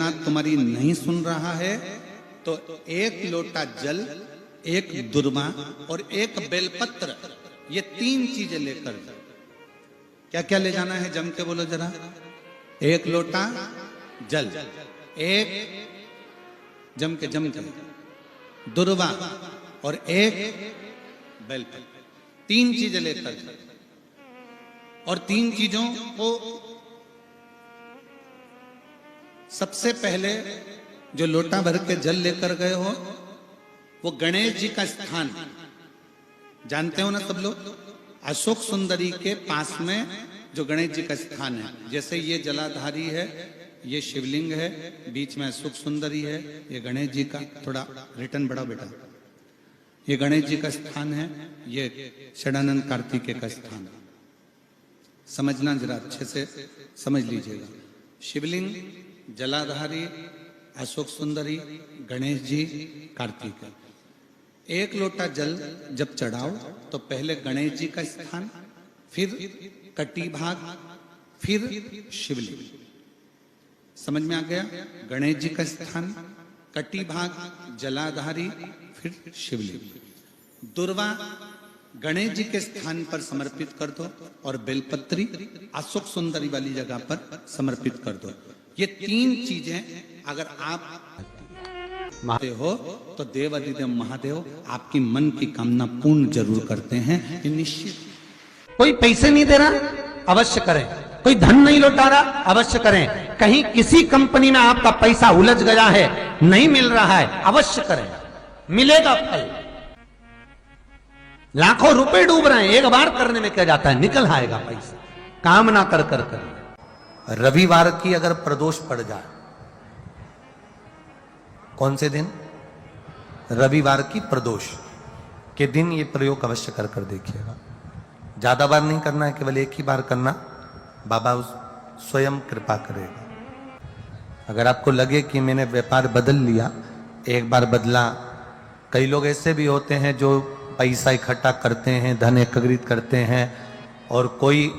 जगन्नाथ तुम्हारी नहीं सुन रहा है तो एक लोटा जल, एक दुर्वा और एक बेलपत्र, ये 3 चीजें लेकर जाओ। क्या क्या ले जाना है, जम के बोलो जरा। एक लोटा जल, एक जम के दुर्वा और एक बेलपत्र, 3 चीजें लेकर जाओ। और 3 चीजों को सबसे पहले जो लोटा भर के जल लेकर गए हो वो गणेश जी का स्थान जानते हो ना सब लोग, अशोक सुंदरी के पास में जो गणेश जी का स्थान है। जैसे ये जलाधारी है, ये शिवलिंग है, बीच में अशोक सुंदरी है, ये गणेश जी का, थोड़ा रिटर्न बढ़ाओ बेटा, ये गणेश जी का स्थान है, ये षडानंद कार्तिकेय का स्थान है। समझना जरा अच्छे से समझ लीजिएगा। शिवलिंग, जलाधारी, अशोक सुंदरी, गणेश जी, कार्तिकेय। एक लोटा जल जब चढ़ाओ तो पहले गणेश जी का स्थान, फिर कटी भाग, फिर शिवलिंग। समझ में आ गया? गणेश जी का स्थान, कटी भाग, जलाधारी, फिर शिवलिंग। दुर्वा गणेश जी के स्थान पर समर्पित कर दो और बेलपत्री अशोक सुंदरी वाली जगह पर समर्पित कर दो। ये 3 चीजें अगर आप हो तो देवाधिदेव महादेव आपकी मन की कामना पूर्ण जरूर करते हैं, ये निश्चित। कोई पैसे नहीं दे रहा, अवश्य करें। कोई धन नहीं लौटा रहा, अवश्य करें। कहीं किसी कंपनी में आपका पैसा उलझ गया है, नहीं मिल रहा है, अवश्य करें, मिलेगा फल। लाखों रुपए डूब रहे हैं, एक बार करने में क्या जाता है, निकल आएगा पैसा। काम ना कर कर कर। रविवार की अगर प्रदोष पड़ जाए, कौन से दिन? रविवार की प्रदोष के दिन ये प्रयोग अवश्य कर कर देखिएगा। ज्यादा बार नहीं करना है, केवल एक ही बार करना, बाबा स्वयं कृपा करेगा। अगर आपको लगे कि मैंने व्यापार बदल लिया, एक बार बदला, कई लोग ऐसे भी होते हैं जो पैसा इकट्ठा करते हैं, धन एकत्रित करते हैं, और कोई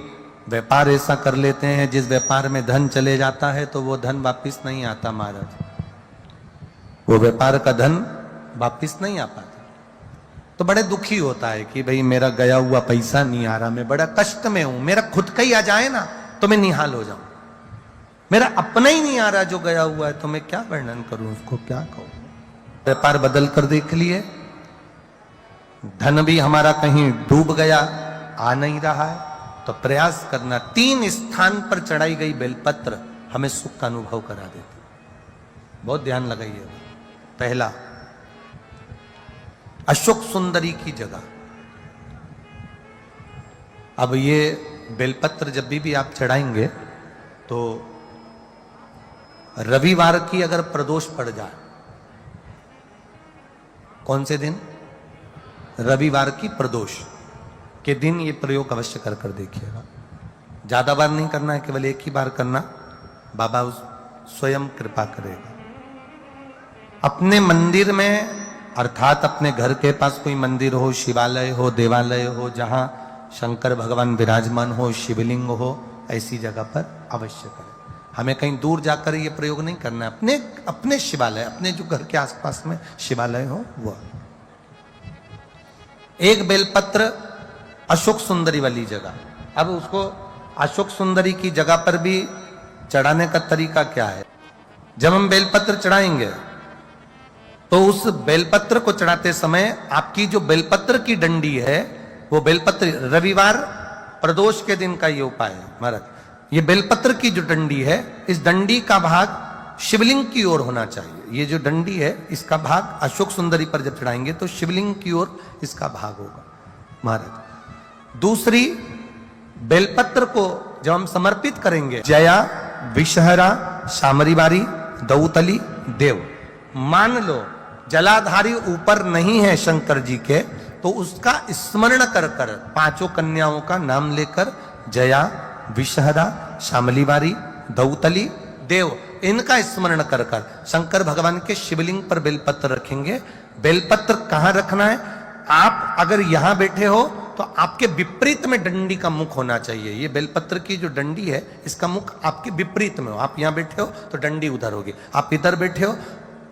व्यापार ऐसा कर लेते हैं जिस व्यापार में धन चले जाता है तो वो धन वापस नहीं आता महाराज, वो व्यापार का धन वापस नहीं आ पाता। तो बड़े दुखी होता है कि भाई मेरा गया हुआ पैसा नहीं आ रहा, मैं बड़ा कष्ट में हूं, मेरा खुद का ही आ जाए ना तो मैं निहाल हो जाऊं, मेरा अपना ही नहीं आ रहा जो गया हुआ है, तो मैं क्या वर्णन करूं, उसको क्या कहूं। व्यापार बदल कर देख लिए, धन भी हमारा कहीं डूब गया, आ नहीं रहा है, तो प्रयास करना। 3 स्थान पर चढ़ाई गई बेलपत्र हमें सुख का अनुभव करा देती, बहुत ध्यान लगाइए। पहला, अशोक सुंदरी की जगह। अब ये बेलपत्र जब भी आप चढ़ाएंगे तो रविवार की अगर प्रदोष पड़ जाए, कौन से दिन? रविवार की प्रदोष के दिन ये प्रयोग अवश्य कर कर देखिएगा। ज्यादा बार नहीं करना है, केवल एक ही बार करना, बाबा स्वयं कृपा करेगा। अपने मंदिर में, अर्थात अपने घर के पास कोई मंदिर हो, शिवालय हो, देवालय हो, जहां शंकर भगवान विराजमान हो, शिवलिंग हो, ऐसी जगह पर अवश्य करें। हमें कहीं दूर जाकर ये प्रयोग नहीं करना है, अपने अपने शिवालय, अपने जो घर के आसपास में शिवालय हो वो। एक बेलपत्र अशोक सुंदरी वाली जगह। अब उसको अशोक सुंदरी की जगह पर भी चढ़ाने का तरीका क्या है? जब हम बेलपत्र चढ़ाएंगे तो उस बेलपत्र को चढ़ाते समय आपकी जो बेलपत्र की डंडी है, वो बेलपत्र, रविवार प्रदोष के दिन का ये उपाय है महाराज, ये बेलपत्र की जो डंडी है, इस डंडी का भाग शिवलिंग की ओर होना चाहिए। ये जो डंडी है, इसका भाग अशोक सुंदरी पर जब चढ़ाएंगे तो शिवलिंग की ओर इसका भाग होगा महाराज। दूसरी, बेलपत्र को जब हम समर्पित करेंगे, जया, विषहरा, शामरीबारी, दौतली, देव, मान लो जलाधारी ऊपर नहीं है शंकर जी के, तो उसका स्मरण कर कर 5 कन्याओं का नाम लेकर जया, विषहरा, शामलीबारी, दौतली, देव, इनका स्मरण कर कर शंकर भगवान के शिवलिंग पर बेलपत्र रखेंगे। बेलपत्र कहां रखना है? आप अगर यहां बैठे हो तो तो आपके विपरीत में डंडी का मुख होना चाहिए। ये बेलपत्र की जो डंडी है इसका मुख आपके विपरीत में हो। आप यहां बैठे हो तो डंडी उधर होगी, आप इधर बैठे हो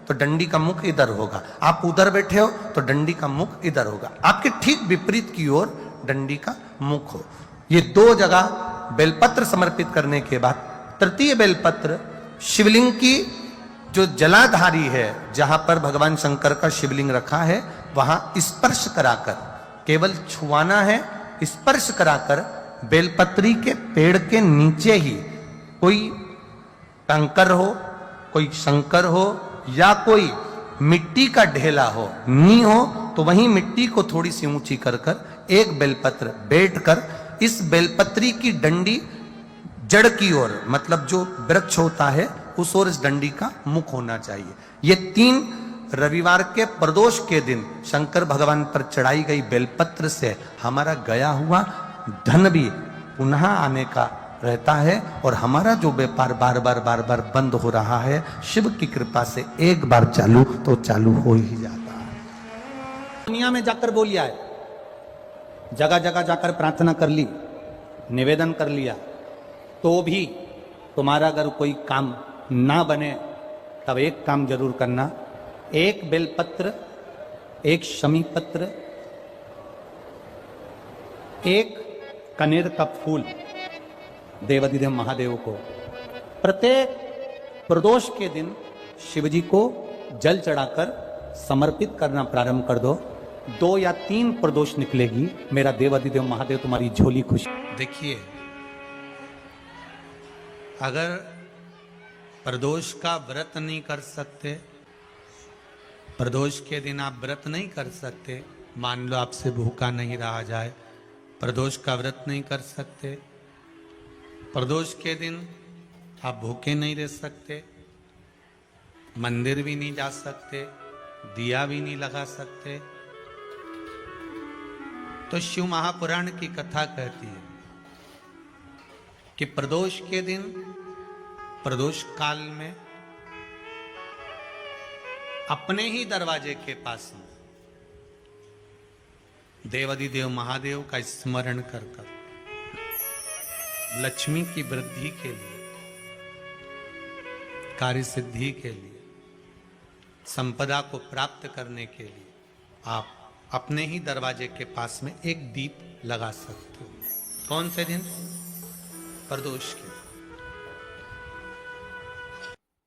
तो डंडी का मुख इधर होगा, आप उधर बैठे हो तो डंडी का मुख इधर होगा। आपके ठीक विपरीत की ओर डंडी का मुख हो। ये दो जगह बेलपत्र समर्पित करने के बाद तृतीय बेलपत्र शिवलिंग की जो जलाधारी है, जहां पर भगवान शंकर का शिवलिंग रखा है, वहां स्पर्श कराकर, केवल छुआना है, स्पर्श कराकर बेलपत्री के पेड़ के नीचे ही कोई कंकर हो, कोई शंकर हो या कोई मिट्टी का ढेला हो, नी हो, तो वहीं मिट्टी को थोड़ी सी ऊंची कर कर एक बेलपत्र बैठकर इस बेलपत्री की डंडी जड़ की ओर, मतलब जो वृक्ष होता है उस ओर इस डंडी का मुख होना चाहिए। ये 3 रविवार के प्रदोष के दिन शंकर भगवान पर चढ़ाई गई बेलपत्र से हमारा गया हुआ धन भी पुनः आने का रहता है और हमारा जो व्यापार बार बार बंद हो रहा है, शिव की कृपा से एक बार चालू तो चालू हो ही जाता है। दुनिया में जाकर बोलिया है, जगह जगह जाकर प्रार्थना कर ली, निवेदन कर लिया, तो भी तुम्हारा अगर कोई काम ना बने तब एक काम जरूर करना, एक बेलपत्र, एक शमी पत्र, एक कनेर का फूल देवाधिदेव महादेव को प्रत्येक प्रदोष के दिन शिवजी को जल चढ़ाकर समर्पित करना प्रारंभ कर दो। 2 या 3 प्रदोष निकलेगी, मेरा देवाधिदेव महादेव तुम्हारी झोली खुशी। देखिए, अगर प्रदोष का व्रत नहीं कर सकते, प्रदोष के दिन आप व्रत नहीं कर सकते, मान लो आपसे भूखा नहीं रहा जाए, प्रदोष का व्रत नहीं कर सकते, प्रदोष के दिन आप भूखे नहीं रह सकते, मंदिर भी नहीं जा सकते, दिया भी नहीं लगा सकते, तो शिव महापुराण की कथा कहती है कि प्रदोष के दिन, प्रदोष काल में अपने ही दरवाजे के पास में देवाधिदेव महादेव का स्मरण कर कर लक्ष्मी की वृद्धि के लिए, कार्य सिद्धि के लिए, संपदा को प्राप्त करने के लिए आप अपने ही दरवाजे के पास में एक दीप लगा सकते हो। कौन से दिन? प्रदोष के।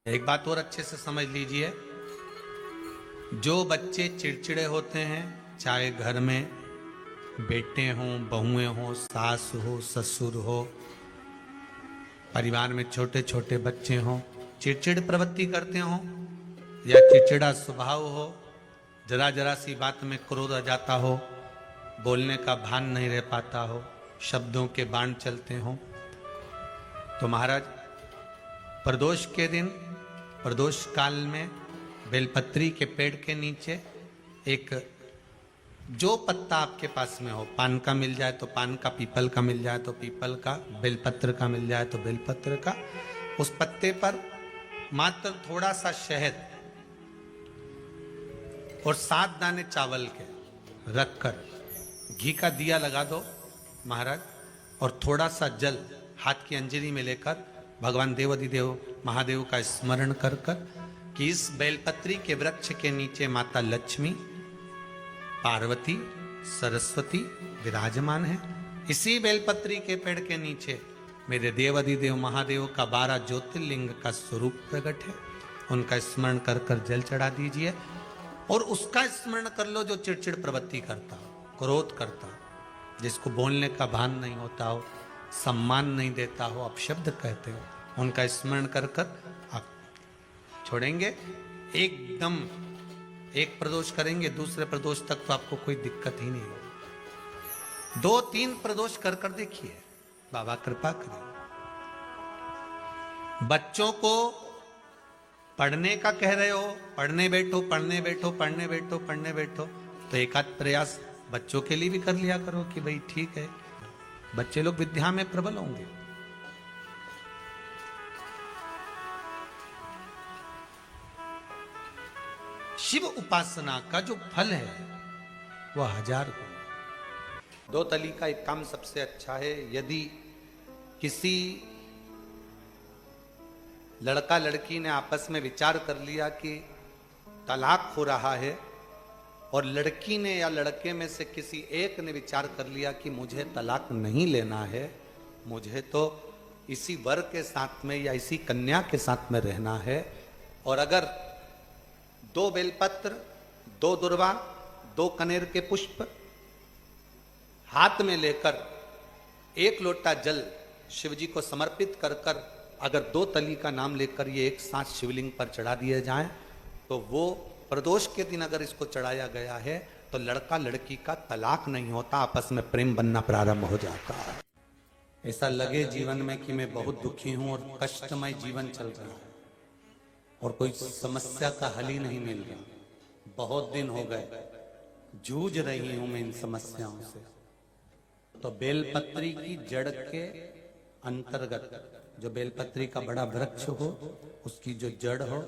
एक बात और अच्छे से समझ लीजिए, जो बच्चे चिड़चिड़े होते हैं, चाहे घर में बेटे हों, बहुएं हों, सास हो, ससुर हो, परिवार में छोटे छोटे बच्चे हों, चिड़चिड़ प्रवृत्ति करते हों या चिड़चिड़ा स्वभाव हो, जरा जरा सी बात में क्रोध आ जाता हो, बोलने का भान नहीं रह पाता हो, शब्दों के बाण चलते हों, तो महाराज प्रदोष के दिन, प्रदोष काल में बेलपत्री के पेड़ के नीचे एक, जो पत्ता आपके पास में हो, पान का मिल जाए तो पान का, पीपल का मिल जाए तो पीपल का, बेलपत्र का मिल जाए तो बेलपत्र का, उस पत्ते पर मात्र थोड़ा सा शहद और 7 दाने चावल के रखकर घी का दिया लगा दो महाराज, और थोड़ा सा जल हाथ की अंजलि में लेकर भगवान देवाधिदेव महादेव का स्मरण कर कर कि इस बेलपत्री के वृक्ष के नीचे माता लक्ष्मी, पार्वती, सरस्वती विराजमान है। इसी बेलपत्री के पेड़ के नीचे मेरे देवाधिदेव महादेव का 12 ज्योतिर्लिंग का स्वरूप प्रकट है। उनका स्मरण कर कर जल चढ़ा दीजिए और उसका स्मरण कर लो जो चिड़चिड़ प्रवृत्ति करता हो, क्रोध करता हो, जिसको बोलने का भान नहीं होता हो, सम्मान नहीं देता हो, अपशब्द कहते हो, उनका स्मरण कर कर आप छोड़ेंगे। एकदम एक प्रदोष करेंगे, दूसरे प्रदोष तक तो आपको कोई दिक्कत ही नहीं होगी। 2-3 प्रदोष कर कर देखिए, बाबा कृपा करें। बच्चों को पढ़ने का कह रहे हो, पढ़ने बैठो, पढ़ने बैठो, पढ़ने बैठो, पढ़ने बैठो, तो एक आध प्रयास बच्चों के लिए भी कर लिया करो कि भाई ठीक है, बच्चे लोग विद्या में प्रबल होंगे। शिव उपासना का जो फल है वह 1000 गुना। दो तली का एक काम सबसे अच्छा है। यदि किसी लड़का लड़की ने आपस में विचार कर लिया कि तलाक हो रहा है, और लड़की ने या लड़के में से किसी एक ने विचार कर लिया कि मुझे तलाक नहीं लेना है, मुझे तो इसी वर के साथ में या इसी कन्या के साथ में रहना है, और अगर 2 बेलपत्र, 2 दुर्वा, 2 कनेर के पुष्प हाथ में लेकर 1 लोटा जल शिव जी को समर्पित कर कर अगर 2 तली का नाम लेकर ये एक साथ शिवलिंग पर चढ़ा दिए जाएं, तो वो प्रदोष के दिन अगर इसको चढ़ाया गया है तो लड़का लड़की का तलाक नहीं होता, आपस में प्रेम बनना प्रारंभ हो जाता है। ऐसा लगे जीवन में कि मैं बहुत दुखी हूं और कष्टमय जीवन चल रहा है और कोई समस्या का हल ही नहीं मिल रहा, बहुत दिन हो गए जूझ रही हूं मैं इन समस्याओं से, तो बेलपत्री की जड़ के अंतर्गत, जो बेलपत्री का बड़ा वृक्ष हो उसकी जो जड़ हो,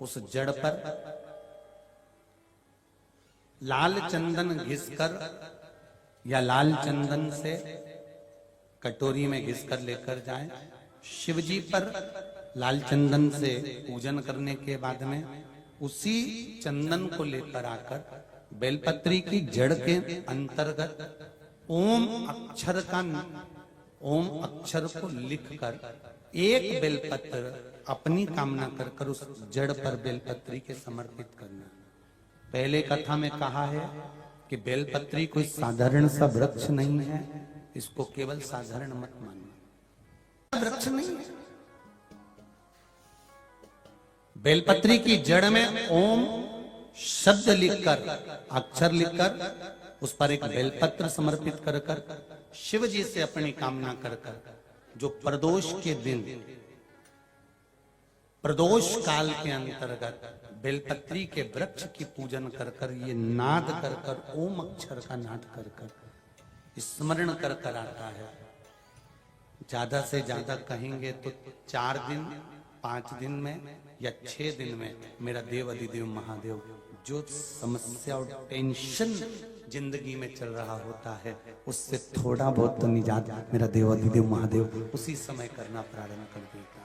उस जड़ पर लाल चंदन घिसकर या लाल चंदन से कटोरी में घिसकर लेकर जाएं। शिव जी पर लाल चंदन से पूजन करने के बाद में उसी चंदन को लेकर आकर बेलपत्री की जड़ के अंतर्गत ओम अक्षर को लिखकर एक बेलपत्र अपनी कामना कर कर उस जड़ पर बेलपत्री के समर्पित करना। पहले कथा में कहा है कि बेलपत्री कोई साधारण सा वृक्ष नहीं है, इसको केवल साधारण मत मानना, वृक्ष नहीं है। बेलपत्री की जड़ में ओम शब्द लिखकर, अक्षर लिखकर उस पर एक बेलपत्र समर्पित कर कर शिव जी से अपनी कामना कर कर, जो प्रदोष के दिन प्रदोष काल के अंतर्गत बेलपत्री के वृक्ष की पूजन कर कर, ये नाद कर कर, ओम अक्षर का नाद कर कर स्मरण कर कर आता है। ज्यादा से ज्यादा कहेंगे तो 4 दिन 5 दिन में या 6 दिन में मेरा देव अधिदेव महादेव, जो समस्या और टेंशन जिंदगी में चल रहा होता है उससे थोड़ा बहुत तो निजात मेरा देव अधिदेव महादेव उसी समय करना प्रारंभ कर देता है।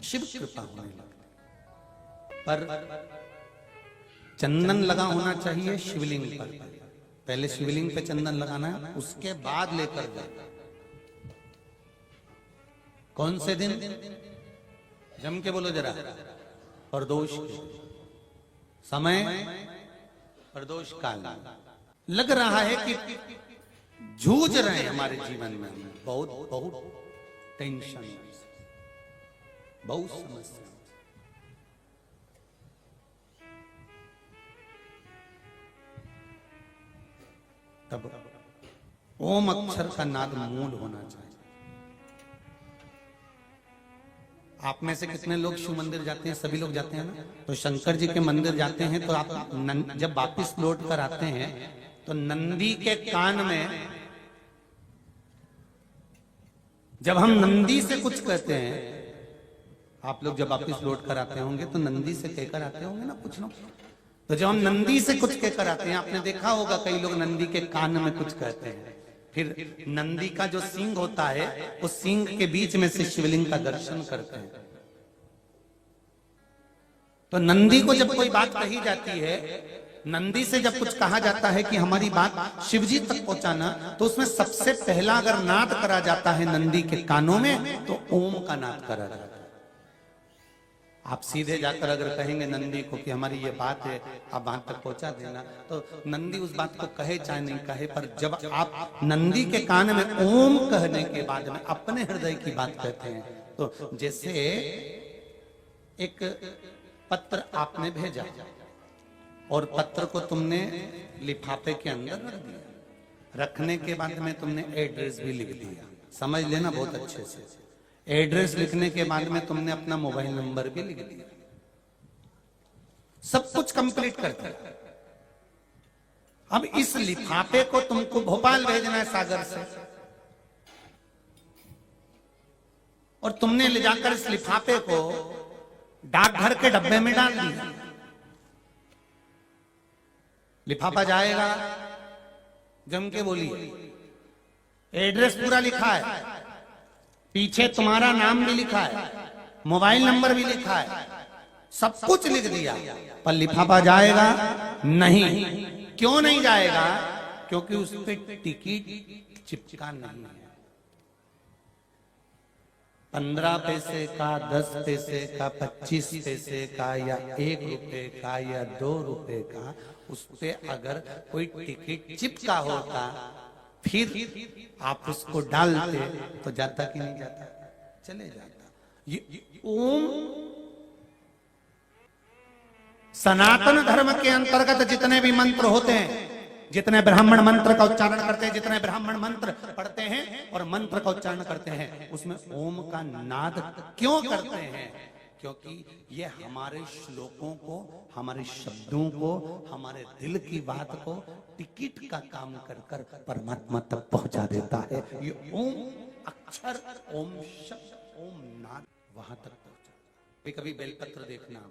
शिव कृपा होने लगती। पर चंदन लगा होना चाहिए शिवलिंग पर, पहले शिवलिंग पे चंदन लगाना है, उसके बाद लेकर जाना। कौन से दिन? जम के बोलो जरा। प्रदोष समय, प्रदोष काल। लग रहा है कि जूझ रहे हैं हमारे जीवन में, बहुत बहुत टेंशन, बहुत समस्या। तब ओम अक्षर का नाद मूल होना चाहिए। आप में से कितने लोग शिव मंदिर जाते हैं? सभी लोग जाते हैं ना। तो शंकर जी के मंदिर जाते हैं तो आप जब वापिस लौट कर आते हैं तो नंदी के कान में, जब हम नंदी से कुछ कहते हैं, आप लोग जब वापिस लौट कर आते होंगे तो नंदी से कहकर आते होंगे ना कुछ लोग। तो जब हम नंदी से कुछ कहकर आते हैं, आपने देखा होगा कई लोग नंदी के कान में कुछ कहते हैं, फिर नंदी का जो सींग होता है उस सींग के बीच में से शिवलिंग का दर्शन करते हैं। तो नंदी को जब कोई बात कही जाती है, नंदी से जब कुछ कहा जाता है कि हमारी बात शिवजी तक पहुंचाना, तो उसमें सबसे पहला अगर नाद करा जाता है नंदी के कानों में तो ओम का नाद करा जाता है। आप सीधे जाकर अगर कहेंगे नंदी को कि हमारी ये बात है, आप बात तक पहुंचा देना, तो नंदी उस बात को कहे चाहे नहीं कहे, पर जब आप नंदी के कान में ओम कहने के बाद में अपने हृदय की बात कहते हैं, तो जैसे एक पत्र आपने भेजा और पत्र को तुमने लिफाफे के अंदर रख दिया, रखने के बाद में तुमने एड्रेस भी लिख दिया, समझ लेना बहुत अच्छे से। एड्रेस लिखने के बाद में तुमने अपना मोबाइल नंबर भी लिख दिया, सब कुछ कंप्लीट कर दिया। अब इस लिफाफे को तुमको भोपाल भेजना है सागर से, और तुमने ले जाकर इस लिफाफे को डाकघर के डब्बे में डाल दिया। लिफाफा जाएगा, जम के बोलिए। एड्रेस पूरा लिखा है, पीछे तुम्हारा नाम भी लिखा है, मोबाइल नंबर भी लिखा है, सब कुछ लिख दिया, पर लिफाफा जाएगा नहीं। क्यों नहीं जाएगा? क्योंकि उस पे टिकट चिपका नहीं है। 15 पैसे का, 10 पैसे का, 25 पैसे का, या 1 रुपए का, या 2 रुपए का, उस पे अगर कोई टिकट चिपका होता फिर आप उसको डालते तो जाता कि नहीं जाता? चले जाता। ये ओम सनातन धर्म के अंतर्गत जितने भी मंत्र होते हैं, जितने ब्राह्मण मंत्र का उच्चारण करते हैं, जितने ब्राह्मण मंत्र पढ़ते हैं और मंत्र का उच्चारण करते हैं, उसमें ओम का नाद क्यों करते हैं? क्योंकि ये हमारे श्लोकों को, हमारे शब्दों को, हमारे दिल की बात को टिकट का काम कर कर परमात्मा तक पहुंचा देता है। ये ओम अक्षर, ओम शब्द, ओम नाद वहां तक पहुंचा। कभी बेलपत्र देखना,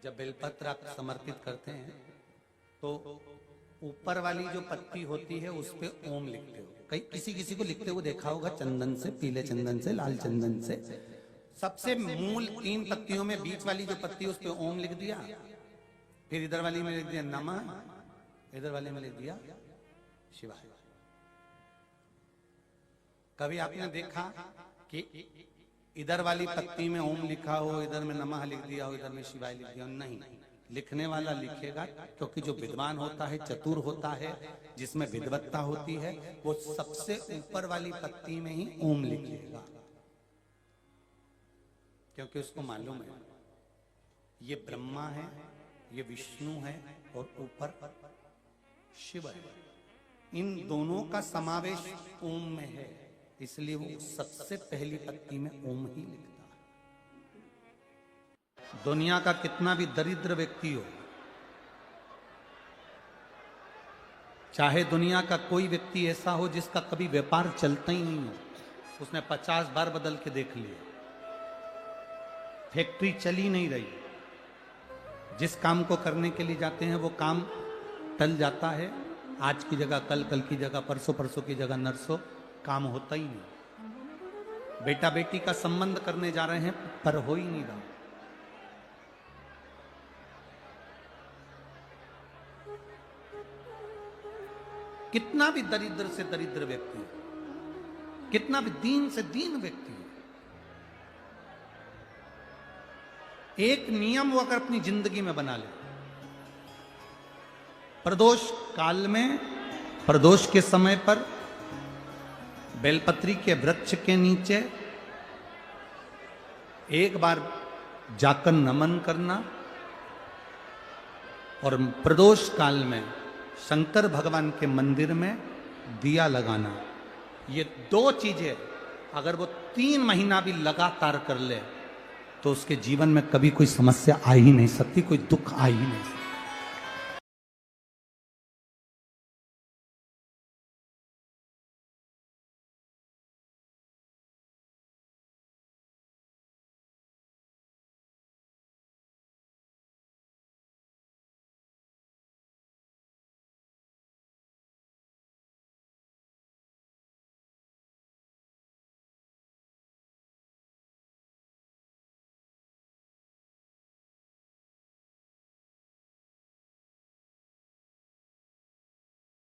जब बेलपत्र आप समर्पित करते हैं तो ऊपर वाली जो पत्ती होती है उस पे ओम लिखते हो। कई किसी को लिखते हुए देखा होगा, चंदन से, पीले चंदन से, लाल चंदन से। सबसे मूल 3 पत्तियों में बीच वाली जो पत्ती उस पे ओम लिख दिया, फिर इधर वाली में लिख दिया नमः, इधर वाले में लिख दिया शिवाय। कभी आपने देखा कि इधर वाली पत्ती में ओम लिखा हो, इधर में नमः लिख दिया हो, इधर में शिवाय लिख दिया हो? नहीं, लिखने वाला लिखेगा, क्योंकि जो विद्वान होता है, चतुर होता है, जिसमें विद्वत्ता होती है, वो सबसे ऊपर वाली पत्ती में ही ओम लिखेगा, क्योंकि उसको मालूम है ये ब्रह्मा है, ये विष्णु है और ऊपर शिव है। इन दोनों का समावेश ओम में है, इसलिए वो सबसे पहली पत्ती में ओम ही लिखता है। दुनिया का कितना भी दरिद्र व्यक्ति हो, चाहे दुनिया का कोई व्यक्ति ऐसा हो जिसका कभी व्यापार चलता ही नहीं हो, उसने 50 बार बदल के देख लिया, फैक्ट्री चली नहीं रही, जिस काम को करने के लिए जाते हैं वो काम टल जाता है, आज की जगह कल, कल की जगह परसों, परसों की जगह नरसों, काम होता ही नहीं। बेटा बेटी का संबंध करने जा रहे हैं पर हो ही नहीं रहा। कितना भी दरिद्र से दरिद्र व्यक्ति हो, कितना भी दीन से दीन व्यक्ति हो, एक नियम वो अगर अपनी जिंदगी में बना ले, प्रदोष काल में, प्रदोष के समय पर बेलपत्री के वृक्ष के नीचे एक बार जाकर नमन करना और प्रदोष काल में शंकर भगवान के मंदिर में दिया लगाना, ये 2 चीजें अगर वो 3 महीना भी लगातार कर ले तो उसके जीवन में कभी कोई समस्या आ ही नहीं सकती, कोई दुख आ ही नहीं सकता।